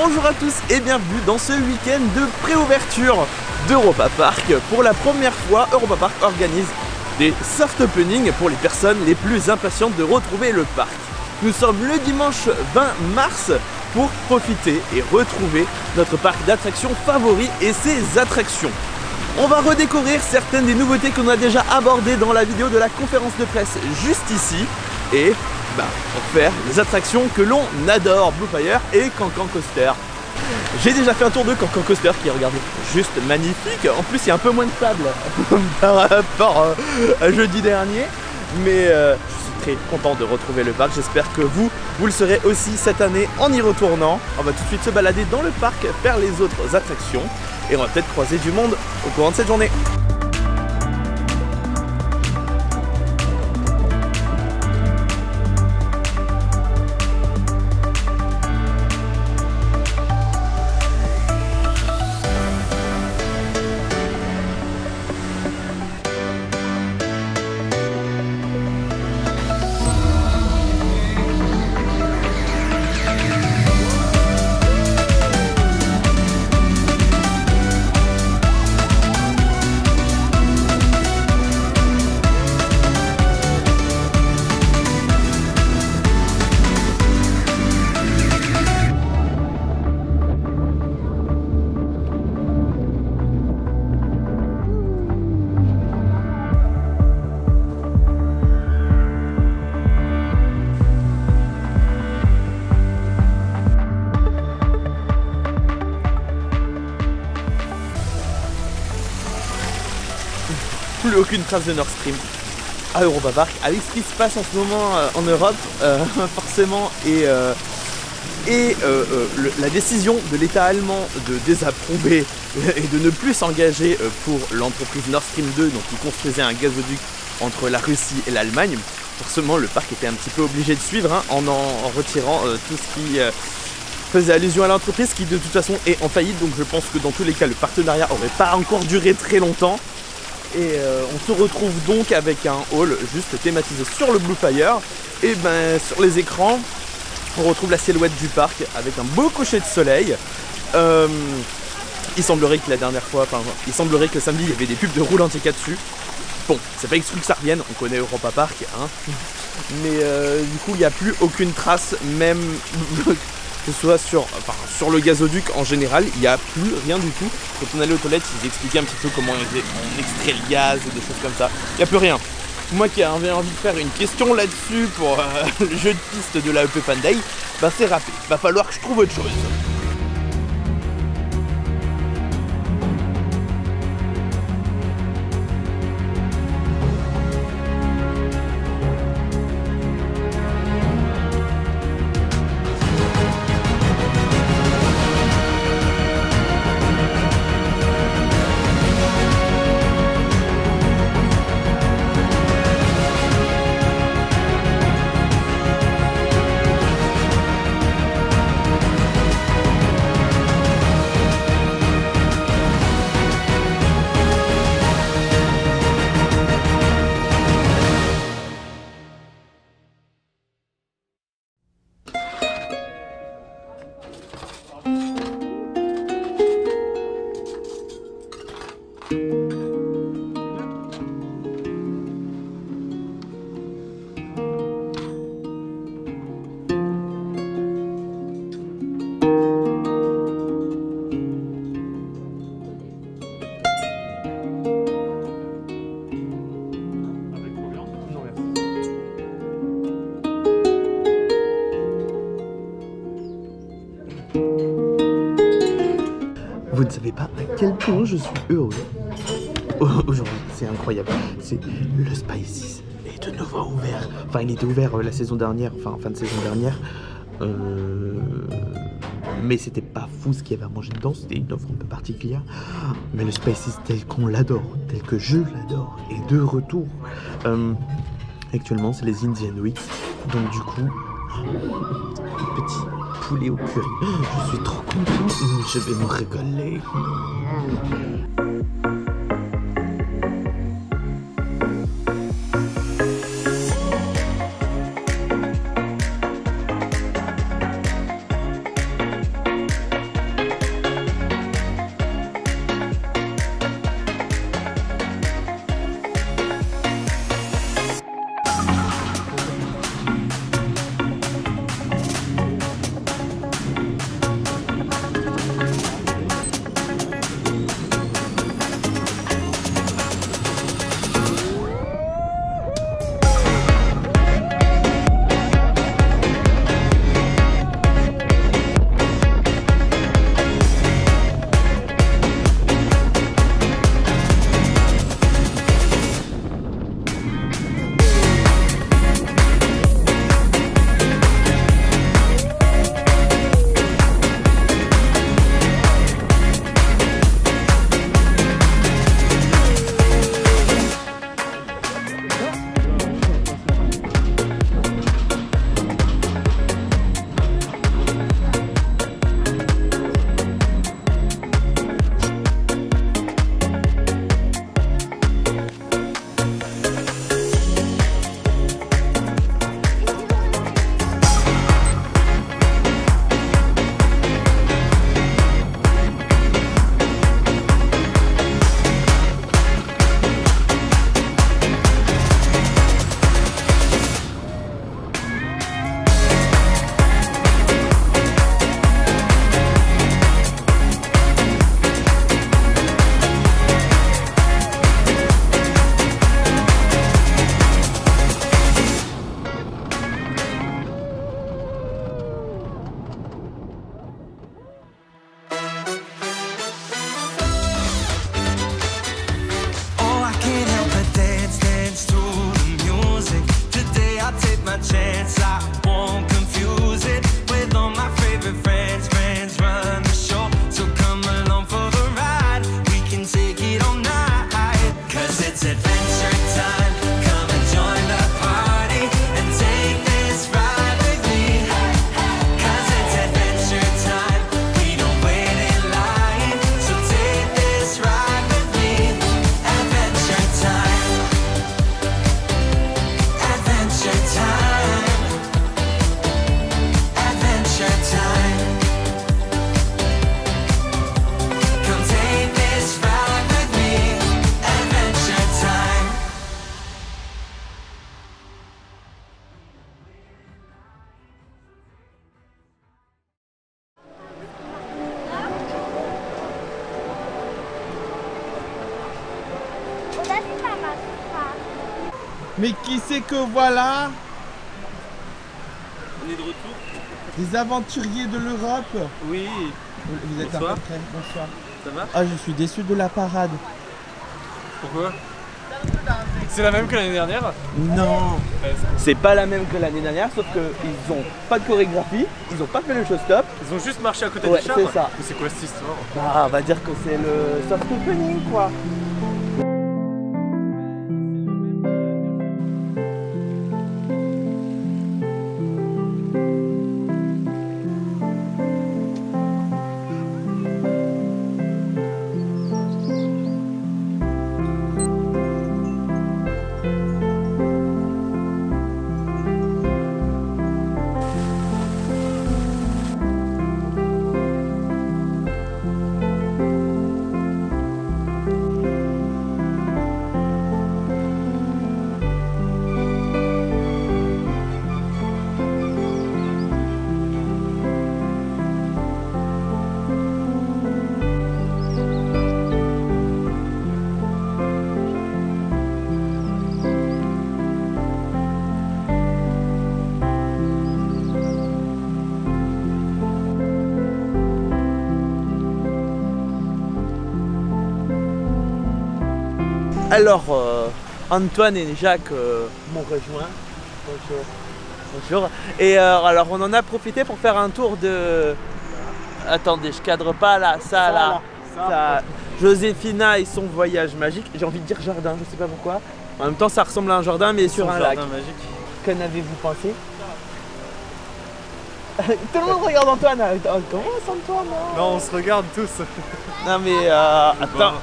Bonjour à tous et bienvenue dans ce week-end de préouverture d'Europa Park. Pour la première fois, Europa Park organise des soft openings pour les personnes les plus impatientes de retrouver le parc. Nous sommes le dimanche 20 mars pour profiter et retrouver notre parc d'attractions favori et ses attractions. On va redécouvrir certaines des nouveautés qu'on a déjà abordées dans la vidéo de la conférence de presse juste ici et pour faire les attractions que l'on adore, Blue Fire et Cancan Coaster. J'ai déjà fait un tour de Cancan Coaster qui est, regardez, juste magnifique. En plus il y a un peu moins de table par rapport à jeudi dernier, mais je suis très content de retrouver le parc. J'espère que vous le serez aussi cette année en y retournant. On va tout de suite se balader dans le parc, faire les autres attractions et on va peut-être croiser du monde au courant de cette journée. Plus aucune trace de Nord Stream à Europa Park avec ce qui se passe en ce moment en Europe forcément la décision de l'État allemand de désapprouver et de ne plus s'engager pour l'entreprise Nord Stream 2, donc qui construisait un gazoduc entre la Russie et l'Allemagne. Forcément le parc était un petit peu obligé de suivre en retirant tout ce qui faisait allusion à l'entreprise qui de toute façon est en faillite, donc je pense que dans tous les cas le partenariat n'aurait pas encore duré très longtemps. Et on se retrouve donc avec un hall juste thématisé sur le Blue Fire. Et sur les écrans, on retrouve la silhouette du parc avec un beau coucher de soleil. Il semblerait que la dernière fois, il semblerait que samedi il y avait des pubs de Roule Antica dessus. Bon, c'est pas exclu que ça revienne, on connaît Europa Park, mais du coup il n'y a plus aucune trace, même que ce soit sur le gazoduc en général, il n'y a plus rien du tout. Quand on allait aux toilettes, ils expliquaient un petit peu comment on extrait le gaz et des choses comme ça. Il n'y a plus rien. Moi qui avais envie de faire une question là-dessus pour le jeu de piste de la EP Fan Day, c'est râpé. Va falloir que je trouve autre chose. Vous ne savez pas à quel point je suis heureux aujourd'hui, c'est incroyable. C'est le Spices est de nouveau ouvert. Enfin, il était ouvert la saison dernière, en fin de saison dernière. Mais c'était pas fou ce qu'il y avait à manger dedans, c'était une offre un peu particulière. Mais le Spices tel qu'on l'adore, tel que je l'adore, est de retour. Actuellement, c'est les Indian Weeks. Donc du coup, petit poulet au curry. Je suis trop content, je vais me régaler. Mais qui c'est que voilà? On est de retour. Des aventuriers de l'Europe. Oui. Vous êtes Bonsoir. à peu près. Bonsoir. Ça va? Ah, je suis déçu de la parade. Pourquoi? C'est la même que l'année dernière? Non. C'est pas la même que l'année dernière, sauf qu'ils ont pas de chorégraphie, ils ont pas fait le showstop. Ils ont juste marché à côté Ouais, des chars. c'est ça. Mais c'est quoi cette histoire? Ah, on va dire que c'est le soft opening quoi. Alors, Antoine et Jacques m'ont rejoint. Bonjour. Bonjour. Et alors, on en a profité pour faire un tour de... Attendez, je cadre pas là, ça là. Ça. Joséphina et son voyage magique. J'ai envie de dire jardin, je sais pas pourquoi. En même temps, ça ressemble à un jardin, mais sur un lac. Magique. Qu'en avez-vous pensé? Tout le monde regarde Antoine. Comment ça, Antoine? Non, on se regarde tous. Non mais attends,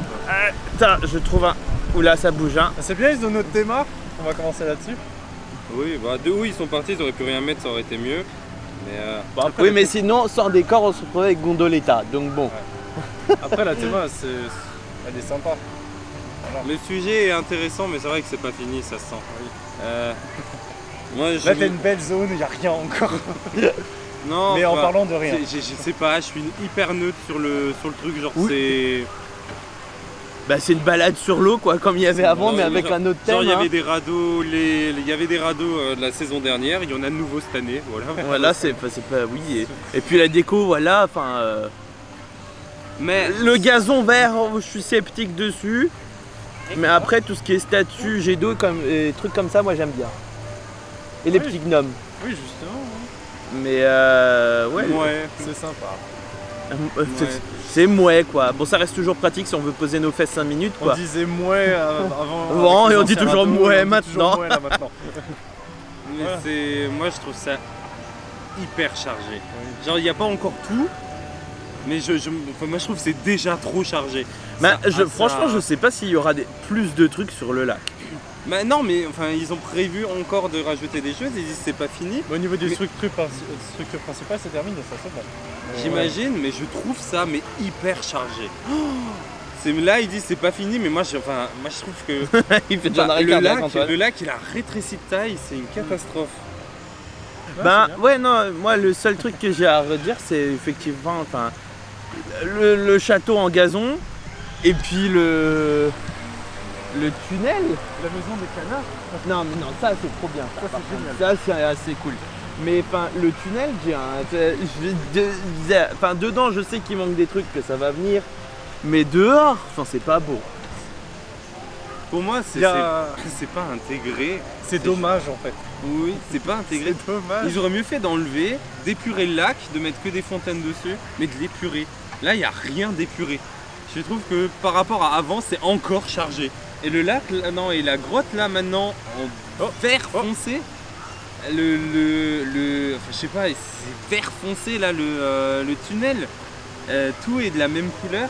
je trouve un... Oula, ça bouge hein. C'est bien, ils ont notre thème. On va commencer là-dessus. Oui, bah de où ils sont partis, ils auraient pu rien mettre, ça aurait été mieux. Mais Bon, oui, mais sinon, sans décor, on se retrouvait avec Gondoletta, donc bon. Ouais. Après, la théma, elle est sympa. Voilà. le sujet est intéressant, mais c'est vrai que c'est pas fini, ça se sent. Oui. Moi, Là, t'as une belle zone, il n'y a rien encore. Non, mais en enfin, parlant de rien. je sais pas, je suis hyper neutre sur le truc, genre Oui. c'est... Bah, c'est une balade sur l'eau, quoi, comme il y avait avant, Non, mais avec genre- un autre thème. Genre il y hein. avait des radeaux, il y avait des radeaux de la saison dernière, il y en a de nouveau cette année, voilà. Voilà, c'est pas... Oui, et puis la déco, voilà, enfin... Mais Le gazon vert, je suis sceptique dessus. Mais après, tout ce qui est statues, jet d'eau, et trucs comme ça, moi j'aime bien. Et les Oui. petits gnomes. Oui, justement. Mais ouais, ouais, C'est sympa. c'est mouais quoi. Bon, ça reste toujours pratique si on veut poser nos fesses 5 minutes On quoi. disait mouais avant. Bon, avec et les on dit anciens toujours radeaux, mouais et on dit maintenant. toujours mouais là, maintenant. mais Voilà. c'est... Moi je trouve ça hyper chargé. Genre il n'y a pas encore tout, mais enfin, moi je trouve que c'est déjà trop chargé. Bah, Ça- franchement, je sais pas s'il y aura plus de trucs sur le lac. Bah non, mais enfin ils ont prévu encore de rajouter des choses, ils disent c'est pas fini. Mais au niveau des Mais- structures principales, c'est terminé, ça c'est bon. J'imagine, mais je trouve ça mais hyper chargé. Là ils disent c'est pas fini, mais moi je trouve que Il fait déjà un bah, arrêt cardiaque, Antoine. le lac il a rétréci de taille, c'est une catastrophe. Ben ouais, non, moi le seul truc que j'ai à redire, c'est effectivement enfin, le château en gazon et puis le tunnel. La maison des canards. Non, mais non, ça c'est trop bien. Ça, par c'est contre. génial. Ça c'est assez cool. Mais enfin, le tunnel, enfin, dedans, je sais qu'il manque des trucs, que ça va venir. Mais dehors, enfin, c'est pas beau. Pour moi Il y a- c'est pas intégré. C'est dommage en fait. Oui, c'est pas intégré. C'est dommage. Ils auraient mieux fait d'enlever, d'épurer le lac, de mettre que des fontaines dessus, mais de l'épurer. Là, il n'y a rien d'épuré. Je trouve que par rapport à avant, c'est encore chargé. Et le lac, là, non, et la grotte, là, maintenant, en vert foncé, enfin, je sais pas, c'est vert foncé, là, le tunnel, tout est de la même couleur.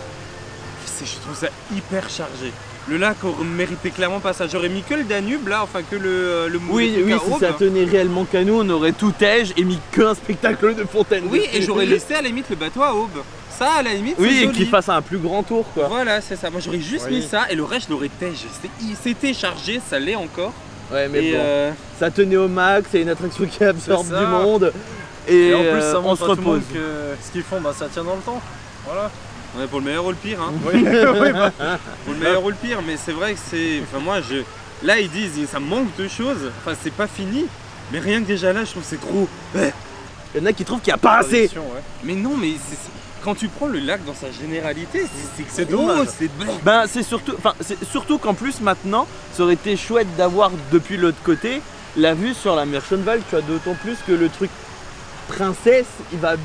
Je trouve ça hyper chargé. Le lac méritait clairement pas ça. J'aurais mis que le Danube, là, enfin que le Oui, truc oui, à si Aube. ça tenait réellement qu'à nous, on aurait tout tège et mis qu'un spectacle de fontaine. Oui, dessus. et j'aurais laissé à la limite le bateau à Aube. Ça, à la limite, c'est Oui, et joli. qu'il fasse un plus grand tour, quoi. Voilà, c'est ça. Moi, j'aurais juste Oui. mis ça et le reste, je l'aurais tège. C'était chargé, ça l'est encore. Ouais, mais Et bon, ça tenait au max, c'est une attraction qui absorbe C'est ça. du monde. Et, Et en plus, ça on montre se à tout le monde repose. que ce qu'ils font, bah, ça tient dans le temps. Voilà. Ouais, pour le meilleur ou le pire, hein. Oui, oui, bah, Pour le meilleur ou le pire, mais c'est vrai que c'est. Enfin, moi, là, ils disent, ça manque de choses. Enfin, c'est pas fini. Mais rien que déjà là, je trouve que c'est trop. Il y en a qui trouvent qu'il n'y a pas assez. tradition, ouais. Mais non, mais quand tu prends le lac dans sa généralité, c'est C'est dommage. Ben c'est surtout qu'en plus maintenant, ça aurait été chouette d'avoir depuis l'autre côté la vue sur la Merchenwald, tu vois, d'autant plus que le truc princesse, il va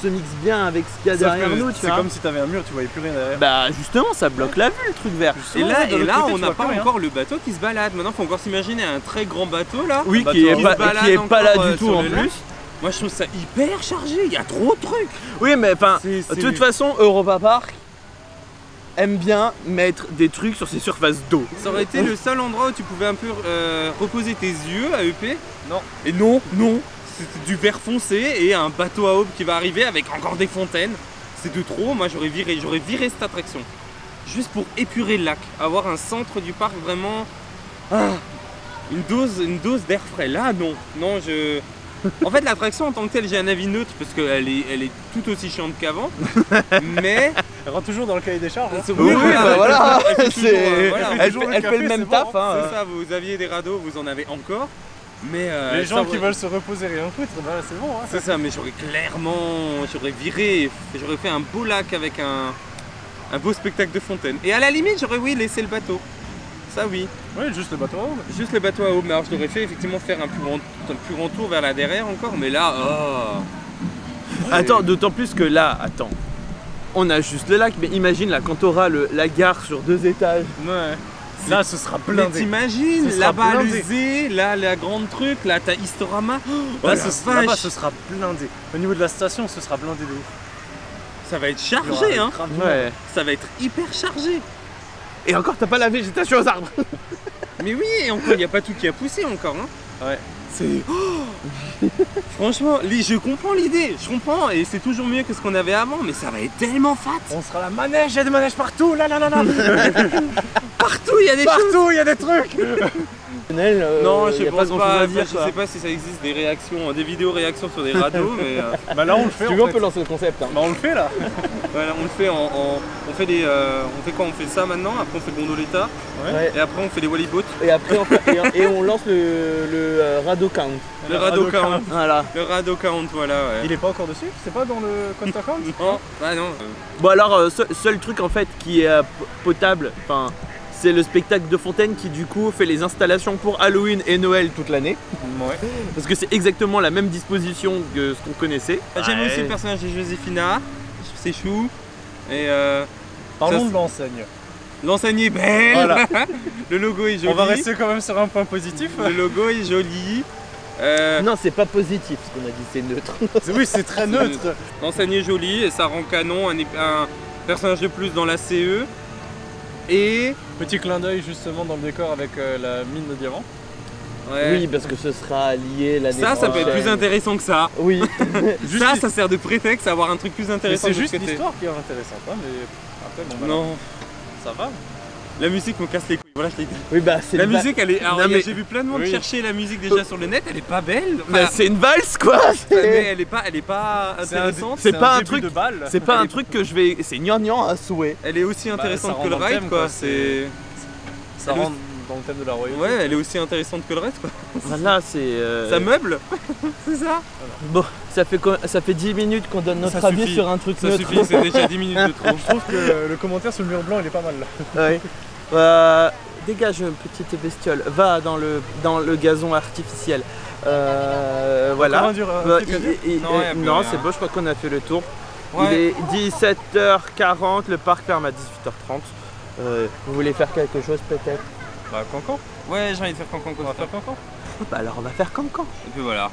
se mixe bien avec ce qu'il y a Sauf derrière que nous, tu c'est vois. comme si t'avais un mur, tu voyais plus rien derrière. Bah justement, ça bloque la vue le truc vert. Et là, de l'autre côté, on tu n'a vois pas plus rien. encore le bateau qui se balade. Maintenant, faut encore s'imaginer un très grand bateau là. Oui, Un qui est bateau pas, qui se balade qui est pas là encore, du tout sur en le plus. lac. Moi, je trouve ça hyper chargé. Il y a trop de trucs. Oui, mais enfin, C'est- de toute façon, Europa Park aime bien mettre des trucs sur ses surfaces d'eau. Ça aurait été le seul endroit où tu pouvais un peu reposer tes yeux à EP. Non. Et non. C'était du vert foncé et un bateau à aube qui va arriver avec encore des fontaines. C'est de trop. Moi, j'aurais viré cette attraction. Juste pour épurer le lac. Avoir un centre du parc vraiment. Une dose d'air frais. Là, non. Non, je. En fait, l'attraction en tant que telle, j'ai un avis neutre parce qu'elle est tout aussi chiante qu'avant. Mais. Elle rentre toujours dans le cahier des charges. hein. Oui, bah voilà, elle fait toujours, c'est- voilà. elle toujours fait, le elle fait café, le même c'est bon, taf. Hein. C'est ça, vous aviez des radeaux, vous en avez encore. Mais Les gens ça, qui veulent se reposer rien foutre, bah, c'est bon. Hein. C'est ça, mais j'aurais viré, j'aurais fait un beau lac avec un beau spectacle de fontaine. Et à la limite, j'aurais laissé le bateau. Ça oui, Oui, juste le bateau à aube. juste le bateau à aube. Mais alors je l'aurais fait effectivement faire un plus grand tour vers la derrière encore. Mais là, Attends, d'autant plus que là, on a juste le lac, mais imagine là, quand t'auras la gare sur 2 étages. Ouais. Là, ce sera mais blindé. t'imagines, Ce sera là-bas le blindé. Z, là la grande truc, là t'as Historama. Oh, Là, la là-bas, vache. ce sera blindé. Au niveau de la station, ce sera blindé de ouf. Ça va être Il y aura chargé, hein. grave du monde. Ouais. Ça va être hyper chargé. Et encore, t'as pas la végétation aux arbres. Mais oui, et encore, il n'y a pas tout qui a poussé encore. Hein. Ouais. C'est. Oh franchement, je comprends l'idée, je comprends, et c'est toujours mieux que ce qu'on avait avant, mais ça va être tellement fat. On sera la manège, il y a des manèges partout, là. Partout, il y a des choses. Partout, il y a des trucs. Non, je y a pense grand-chose pas. à dire, Je quoi. sais pas si ça existe des réactions, des vidéos réactions sur des radeaux, mais Bah là, on le fait. Tu en veux, on fait. peut lancer le concept. Hein. Bah, on le fait là. voilà, on le fait on fait des. On fait quoi? On fait ça maintenant, après on fait le gondoletta, Ouais. et après on fait les Wallyboats. Et après, et on lance le radeau count. Le radeau count. Voilà. Le radeau count, voilà, ouais. Il est pas encore dessus? C'est pas dans le Costa Count? Non, bah non. Bon alors, seul truc en fait qui est potable, enfin, c'est le spectacle de fontaine qui du coup fait les installations pour Halloween et Noël toute l'année. Ouais. Parce que c'est exactement la même disposition que ce qu'on connaissait. J'aime Ouais. aussi le personnage de Joséphina, c'est chou. Et Parlons Ça, de l'enseigne. l'enseigne est belle. Voilà. Le logo est joli. On va rester quand même sur un point positif. Le logo est joli. Non, c'est pas positif ce qu'on a dit, c'est neutre. Oui, c'est très neutre. L'enseigne est jolie et ça rend canon un personnage de plus dans la CE. Et Petit clin d'œil justement dans le décor avec la mine de diamants. ouais, Oui, parce que ce sera lié l'année ça peut être prochaine. plus intéressant que ça. Oui. Ça sert de prétexte à avoir un truc plus Mais intéressant. c'est de juste l'autre côté. l'histoire qui est intéressante. Hein, mais après, bon, bah, Non, ça va. la musique me casse les couilles. Voilà, je l'ai dit. Oui, bah c'est La une va- musique, elle est. Alors, Non, mais- j'ai vu plein de monde Oui. chercher la musique déjà sur le net. Elle est pas belle. Bah, Enfin, c'est une valse quoi. mais elle est pas intéressante. C'est pas un début truc- de balle. C'est pas un truc que je vais. C'est gnangnan à souhait. Elle est aussi intéressante ça que le rentre dans le ride, thème, quoi. quoi, C'est. Ça elle est rentre dans le thème de la royauté. Ouais, elle est aussi intéressante que le reste, quoi. Voilà, c'est. Ça meuble. C'est ça. Bon, ça fait 10 minutes qu'on donne notre Ça avis suffit. sur un truc Ça neutre. suffit, c'est déjà 10 minutes de trop. Je trouve que le commentaire sur le mur blanc il est pas mal là. Ouais. Dégage, petite bestiole. Va dans le gazon artificiel. Voilà. Encore un dur, Bah, truc à dire Non, y a plus non, rien. c'est bon, je crois qu'on a fait le tour. Ouais. Il est 17h40, le parc ferme à 18h30. Vous voulez faire quelque chose peut-être? Bah cancan. Ouais, j'ai envie de faire cancan On comme va ça. faire cancan. Bah alors on va faire cancan. Et puis voilà.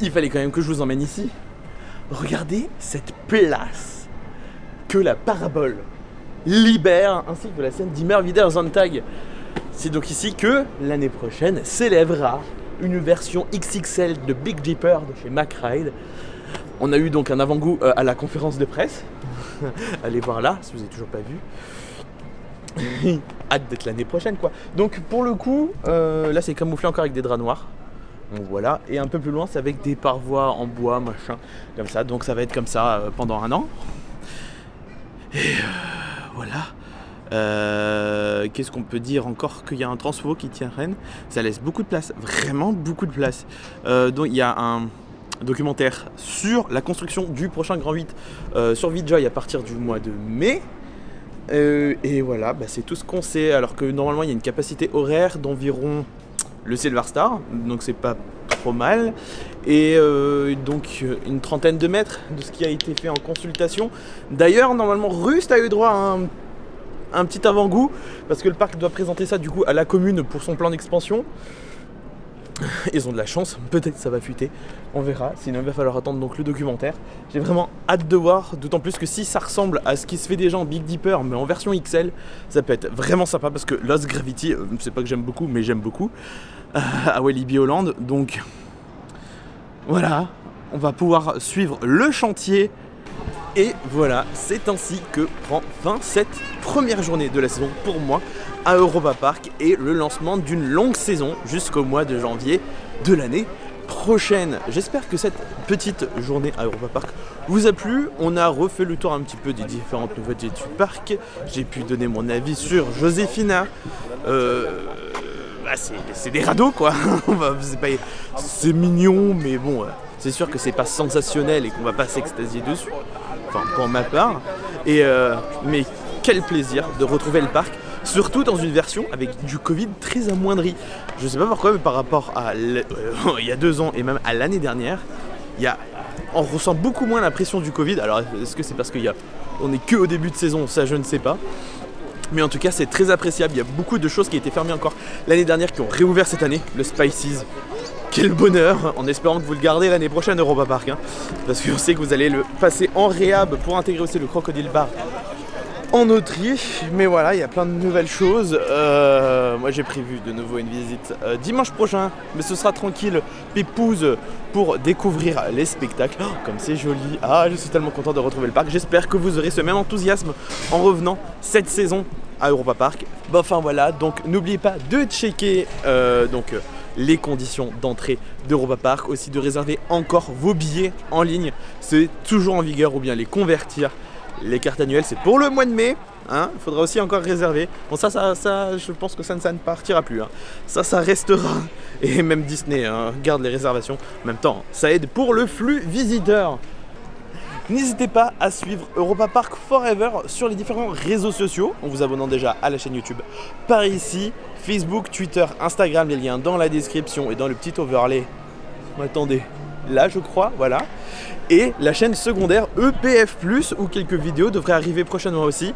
il fallait quand même que je vous emmène ici. Regardez cette place que la parabole libère, ainsi que la scène d'Immer Wiedersonntag. C'est donc ici que l'année prochaine s'élèvera une version XXL de Big Dipper de chez McRide. On a eu donc un avant-goût à la conférence de presse. Allez voir là si vous n'avez toujours pas vu. Hâte d'être l'année prochaine quoi. Donc pour le coup, là c'est camouflé encore avec des draps noirs. Donc voilà, et un peu plus loin c'est avec des parois en bois machin comme ça. Donc ça va être comme ça pendant un an. Et voilà. Qu'est-ce qu'on peut dire encore? Qu'il y a un transfo qui tient Rennes. Ça laisse beaucoup de place, vraiment beaucoup de place. Donc il y a un documentaire sur la construction du prochain Grand 8 sur VidJoy à partir du mois de mai. Et voilà, bah, c'est tout ce qu'on sait. Alors que normalement il y a une capacité horaire d'environ le Silver Star, donc c'est pas trop mal. Et donc une trentaine de mètres de ce qui a été fait en consultation. D'ailleurs normalement Rust a eu droit à un petit avant-goût parce que le parc doit présenter ça du coup à la commune pour son plan d'expansion. Ils ont de la chance, peut-être ça va fuiter, on verra, sinon il va falloir attendre donc le documentaire. J'ai vraiment hâte de voir, d'autant plus que si ça ressemble à ce qui se fait déjà en Big Dipper mais en version XL, ça peut être vraiment sympa parce que Lost Gravity, c'est pas que j'aime beaucoup mais j'aime beaucoup, à Walibi Holland, donc voilà, on va pouvoir suivre le chantier. Et voilà, c'est ainsi que prend fin cette première journée de la saison pour moi à Europa Park et le lancement d'une longue saison jusqu'au mois de janvier de l'année prochaine. J'espère que cette petite journée à Europa Park vous a plu. On a refait le tour un petit peu des différentes nouveautés du parc. J'ai pu donner mon avis sur Joséphina. C'est des radeaux quoi. C'est mignon mais bon, c'est sûr que c'est pas sensationnel et qu'on va pas s'extasier dessus. Enfin pour ma part. Mais quel plaisir de retrouver le parc. Surtout dans une version avec du Covid très amoindri. Je sais pas pourquoi, mais par rapport à il y a 2 ans et même à l'année dernière, on ressent beaucoup moins la pression du Covid. Alors est-ce que c'est parce qu'on est que au début de saison? Ça je ne sais pas. Mais en tout cas c'est très appréciable. Il y a beaucoup de choses qui étaient fermées encore l'année dernière qui ont réouvert cette année. Le Spices. Quel bonheur, en espérant que vous le gardez l'année prochaine Europa Park. Parce que je sais que vous allez le passer en réhab pour intégrer aussi le Crocodile Bar en Autriche, mais voilà, il y a plein de nouvelles choses. Moi j'ai prévu de nouveau une visite dimanche prochain, mais ce sera tranquille, pépouze, pour découvrir les spectacles. Oh, comme c'est joli, je suis tellement content de retrouver le parc. J'espère que vous aurez ce même enthousiasme en revenant cette saison à Europa Park. Enfin voilà, donc n'oubliez pas de checker les conditions d'entrée d'Europa Park, aussi de réserver encore vos billets en ligne, c'est toujours en vigueur, ou bien les convertir. Les cartes annuelles c'est pour le mois de mai, il faudra aussi encore réserver. Bon ça je pense que ça ne partira plus, ça restera. Et même Disney garde les réservations. En même temps ça aide pour le flux visiteur. N'hésitez pas à suivre Europa Park Forever sur les différents réseaux sociaux en vous abonnant déjà à la chaîne YouTube par ici, Facebook, Twitter, Instagram, les liens dans la description et dans le petit overlay. Attendez, là je crois, voilà. Et la chaîne secondaire EPF+, où quelques vidéos devraient arriver prochainement aussi.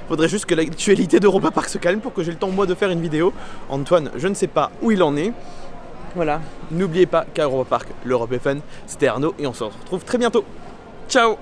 Faudrait juste que l'actualité d'Europa Park se calme pour que j'ai le temps moi de faire une vidéo. Antoine, je ne sais pas où il en est. Voilà, n'oubliez pas qu'à Europa Park, l'Europe est fun. C'était Arnaud et on se retrouve très bientôt. Ciao!